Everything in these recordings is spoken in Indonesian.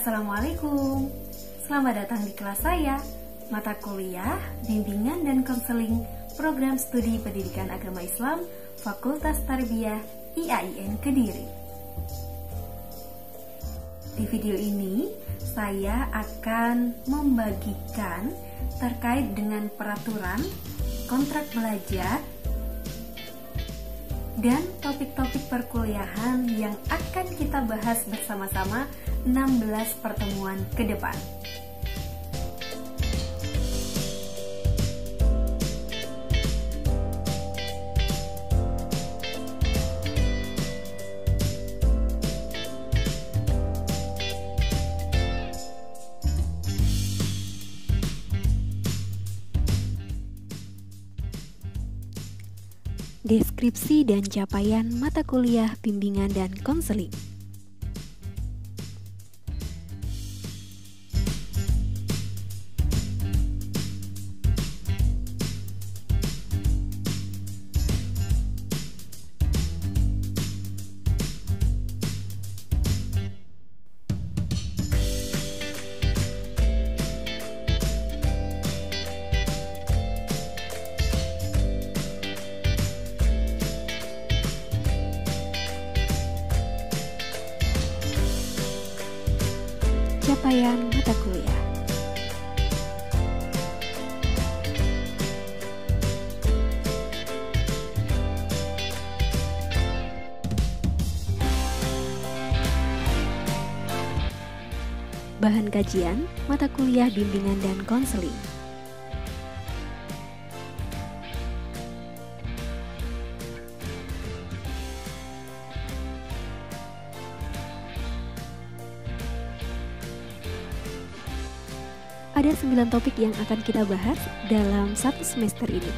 Assalamualaikum. Selamat datang di kelas saya, mata kuliah, bimbingan dan konseling program studi pendidikan agama Islam Fakultas Tarbiyah IAIN Kediri. Di video ini, saya akan membagikan terkait dengan peraturan, kontrak belajar, dan topik-topik perkuliahan yang akan kita bahas bersama-sama 16 pertemuan ke depan. Deskripsi dan capaian mata kuliah bimbingan dan konseling. Capaian mata kuliah. Bahan kajian mata kuliah bimbingan dan konseling. Ada 9 topik yang akan kita bahas dalam satu semester ini.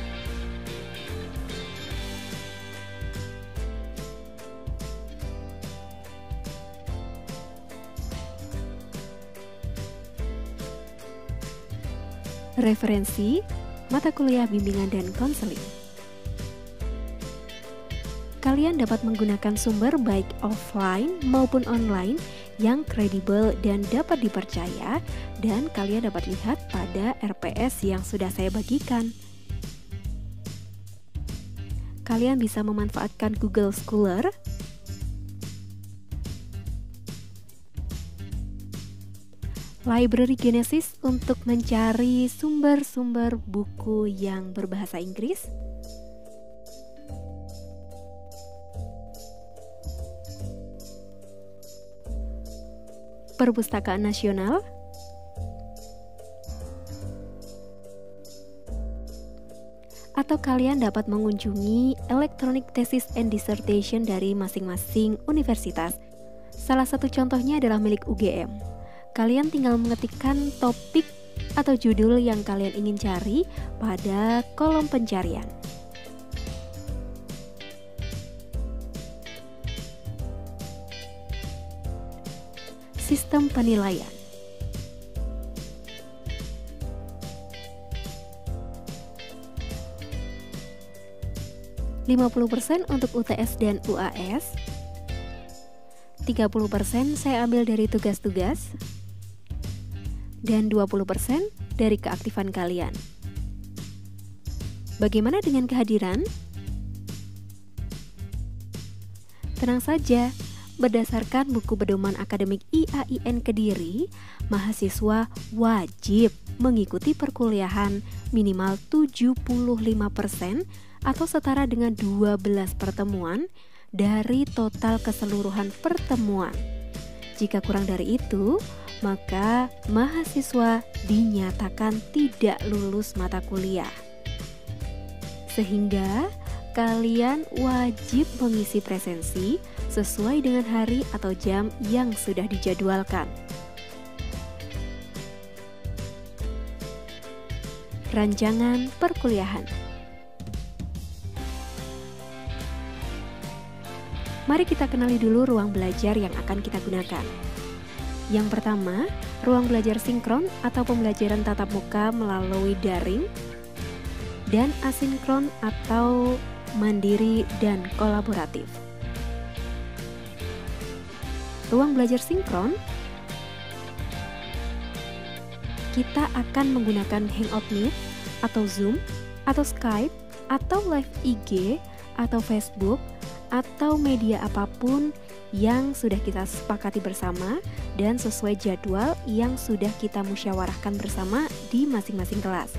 Referensi mata kuliah bimbingan dan konseling. Kalian dapat menggunakan sumber baik offline maupun online yang kredibel dan dapat dipercaya, dan kalian dapat lihat pada RPS yang sudah saya bagikan. Kalian bisa memanfaatkan Google Scholar, Library Genesis untuk mencari sumber-sumber buku yang berbahasa Inggris, Perpustakaan Nasional, atau kalian dapat mengunjungi Electronic Thesis and Dissertation dari masing-masing universitas. Salah satu contohnya adalah milik UGM. Kalian tinggal mengetikkan topik atau judul yang kalian ingin cari pada kolom pencarian. Sistem penilaian. %50 untuk UTS dan UAS, 30% saya ambil dari tugas-tugas, dan 20% dari keaktifan kalian. Bagaimana dengan kehadiran? Tenang saja. Berdasarkan buku pedoman akademik IAIN Kediri, mahasiswa wajib mengikuti perkuliahan minimal 75% atau setara dengan 12 pertemuan dari total keseluruhan pertemuan. Jika kurang dari itu, maka mahasiswa dinyatakan tidak lulus mata kuliah. Sehingga kalian wajib mengisi presensi sesuai dengan hari atau jam yang sudah dijadwalkan. Rancangan perkuliahan. Mari kita kenali dulu ruang belajar yang akan kita gunakan. Yang pertama, ruang belajar sinkron atau pembelajaran tatap muka melalui daring, dan asinkron atau mandiri dan kolaboratif. Ruang belajar sinkron kita akan menggunakan Hangout Meet, atau Zoom, atau Skype, atau live IG, atau Facebook, atau media apapun yang sudah kita sepakati bersama dan sesuai jadwal yang sudah kita musyawarahkan bersama di masing-masing kelas.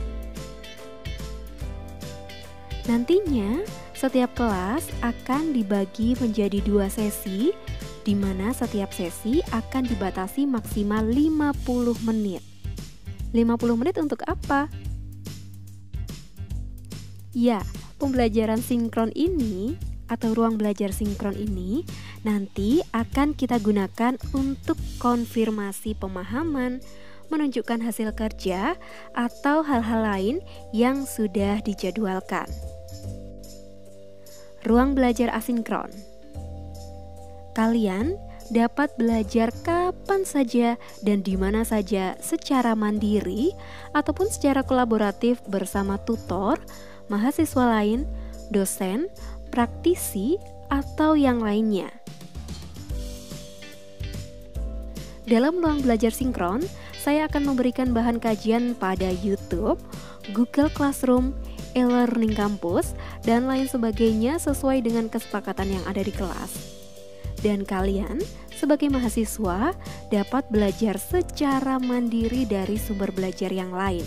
Nantinya, setiap kelas akan dibagi menjadi 2 sesi, di mana setiap sesi akan dibatasi maksimal 50 menit. 50 menit untuk apa? Ya, pembelajaran sinkron ini atau ruang belajar sinkron ini nanti akan kita gunakan untuk konfirmasi pemahaman, menunjukkan hasil kerja, atau hal-hal lain yang sudah dijadwalkan. Ruang belajar asinkron. Kalian dapat belajar kapan saja dan di mana saja secara mandiri ataupun secara kolaboratif bersama tutor, mahasiswa lain, dosen, praktisi, atau yang lainnya. Dalam ruang belajar sinkron, saya akan memberikan bahan kajian pada YouTube, Google Classroom, e-learning kampus, dan lain sebagainya sesuai dengan kesepakatan yang ada di kelas. Dan kalian sebagai mahasiswa dapat belajar secara mandiri dari sumber belajar yang lain.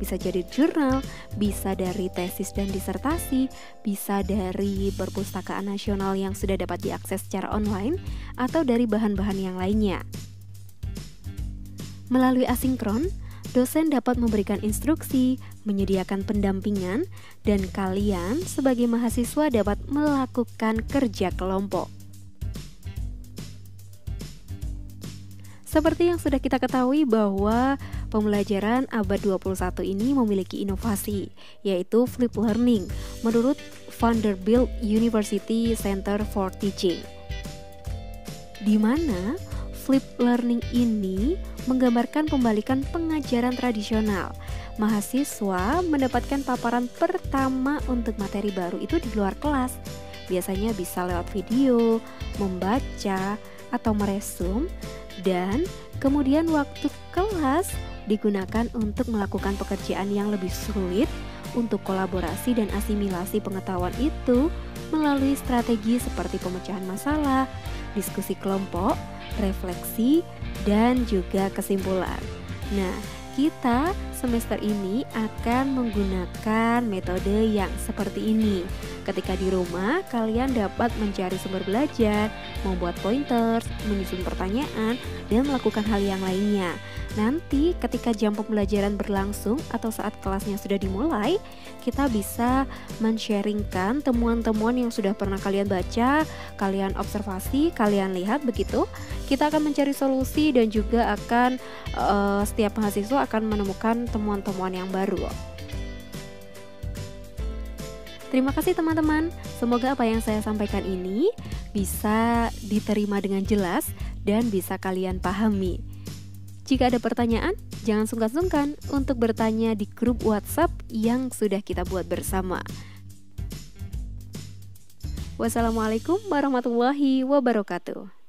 Bisa jadi jurnal, bisa dari tesis dan disertasi, bisa dari perpustakaan nasional yang sudah dapat diakses secara online, atau dari bahan-bahan yang lainnya. Melalui asinkron, dosen dapat memberikan instruksi, menyediakan pendampingan, dan kalian sebagai mahasiswa dapat melakukan kerja kelompok. Seperti yang sudah kita ketahui bahwa pembelajaran abad 21 ini memiliki inovasi, yaitu Flip Learning, menurut Vanderbilt University Center for Teaching. Di mana Flip Learning ini menggambarkan pembalikan pengajaran tradisional. Mahasiswa mendapatkan paparan pertama untuk materi baru itu di luar kelas. Biasanya bisa lewat video, membaca, atau meresum, dan kemudian waktu kelas digunakan untuk melakukan pekerjaan yang lebih sulit untuk kolaborasi dan asimilasi pengetahuan itu melalui strategi seperti pemecahan masalah, diskusi kelompok, refleksi, dan juga kesimpulan. Nah, kita semester ini akan menggunakan metode yang seperti ini. Ketika di rumah, kalian dapat mencari sumber belajar, membuat pointers, menyusun pertanyaan, dan melakukan hal yang lainnya. Nanti ketika jam pembelajaran berlangsung atau saat kelasnya sudah dimulai, kita bisa men-sharingkan temuan-temuan yang sudah pernah kalian baca, kalian observasi, kalian lihat begitu. Kita akan mencari solusi dan juga akan setiap mahasiswa akan menemukan temuan-temuan yang baru. Terima kasih teman-teman, semoga apa yang saya sampaikan ini bisa diterima dengan jelas dan bisa kalian pahami. Jika ada pertanyaan, jangan sungkan-sungkan untuk bertanya di grup WhatsApp yang sudah kita buat bersama. Wassalamualaikum warahmatullahi wabarakatuh.